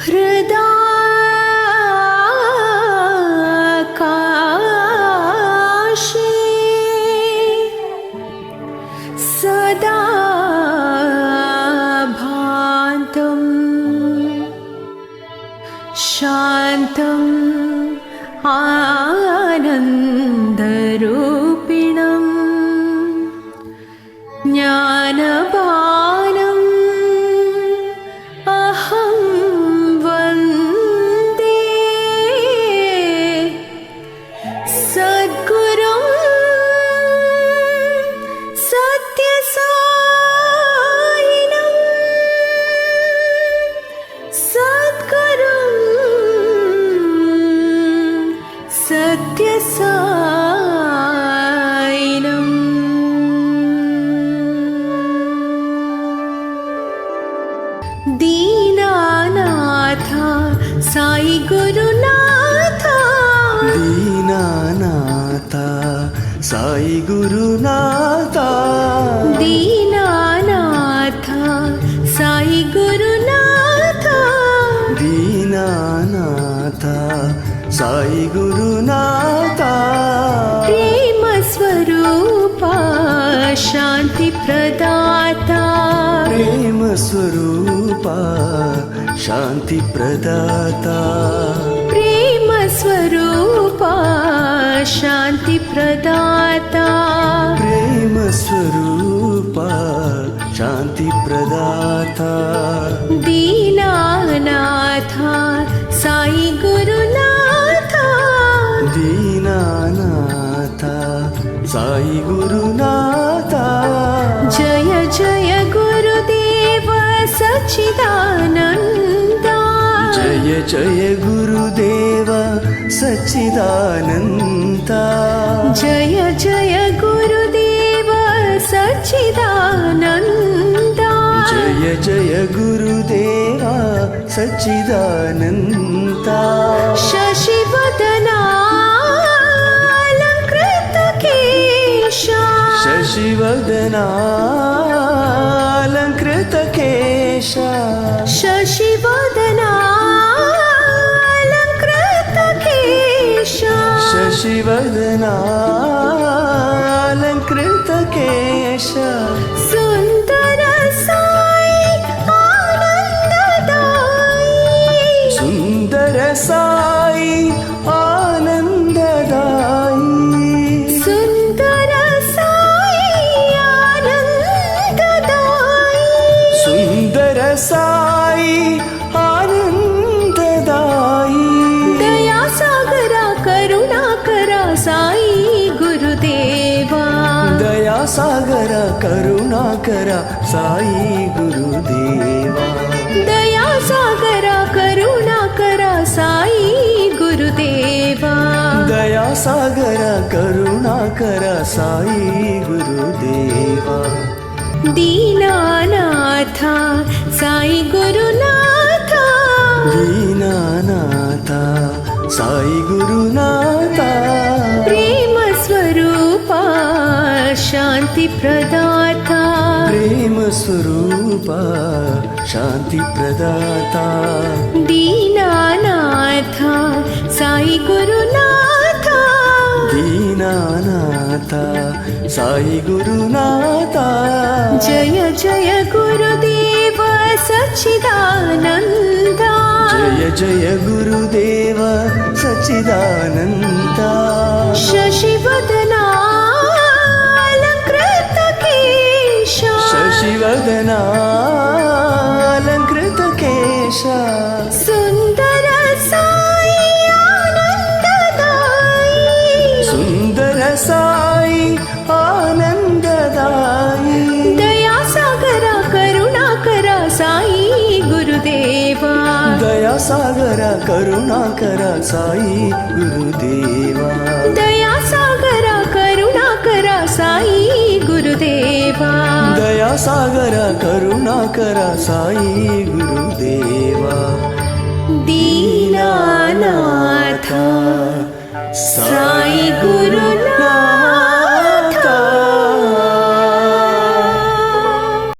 हृदाकाशे सदा भान्तं शान्तम् आनन्दरूपिणम् ज्ञानबालम् अहं वन्दे सद्गुरुं सत्यसायिनं सद्गुरुं सत्यसायिनम्। दीनानाथ साई गुरुनाथ, दीनानाथ साई गुरुनाथ, दीनानाथ साई गुरुनाथ, दीनानाथ साई गुरुनाथ। प्रेम स्वरूपा शांति प्रदाता, प्रेम स्वरूपा शांति प्रदाता, प्रेम स्वरूपा शांति प्रदाता, प्रेम स्वरूपा शांति प्रदाता। दीनानाथ साई गुरुनाथ, दीनानाथ साई गुरुनाथ। जय जय गुरुदेव सच्चिदानन्द, जय जय गुरुदेव सच्चिदानन्द, जय जय गुरुदेव सच्चिदानन्द, जय जय गुरुदेव सच्चिदानन्द। शशिवदना अलङ्कृत केशा, शशिवदना अलङ्कृत केशा, शशिवदना अलङ्कृत केशा, शशिवदना अलङ्कृत केशा। सुन्दर साई आनन्ददायी, सुन्दर साई आनन्ददायी, सुन्दर साई आनन्ददायी, सुन्दर साई आनन्ददायी। दया सागरा करुणाकरा साई गुरुदेवा, दया सागर करुणाकरा साई गुरुदेवा, दया सागरा करुणाकरा साई गुरुदेवा, दया सागर करुणाकरा साई गुरुदेवा। दीनानाथ साई गुरुनाथ, दीनानाथ साई गुरुनाथ। प्रेम स्वरूपा शांति प्रदाता, प्रेम स्वरूपा शांति प्रदाता। दीनानाथ साई गुरुनाथ, दीनानाथ साई गुरुनाथ। जय जय गुरुदेव सच्चिदानन्द, जय जय गुरुदेव सच्चिदानन्द। शशिवदना अलङ्कृत केशा, शशिवदना अलङ्कृत केशा, सुन्दर साई आनन्ददायी, सुन्दर साई आनन्ददायी। दया सागरा करुणाकरा साई गुरुदेवा, दया सागर करुणाकरा साई गुरुदेवा, दया सागरा करुणाकरा साई गुरुदेवा, दया सागर करुणाकरा साई गुरुदेवा। दीनानाथ साई गुरुनाथ।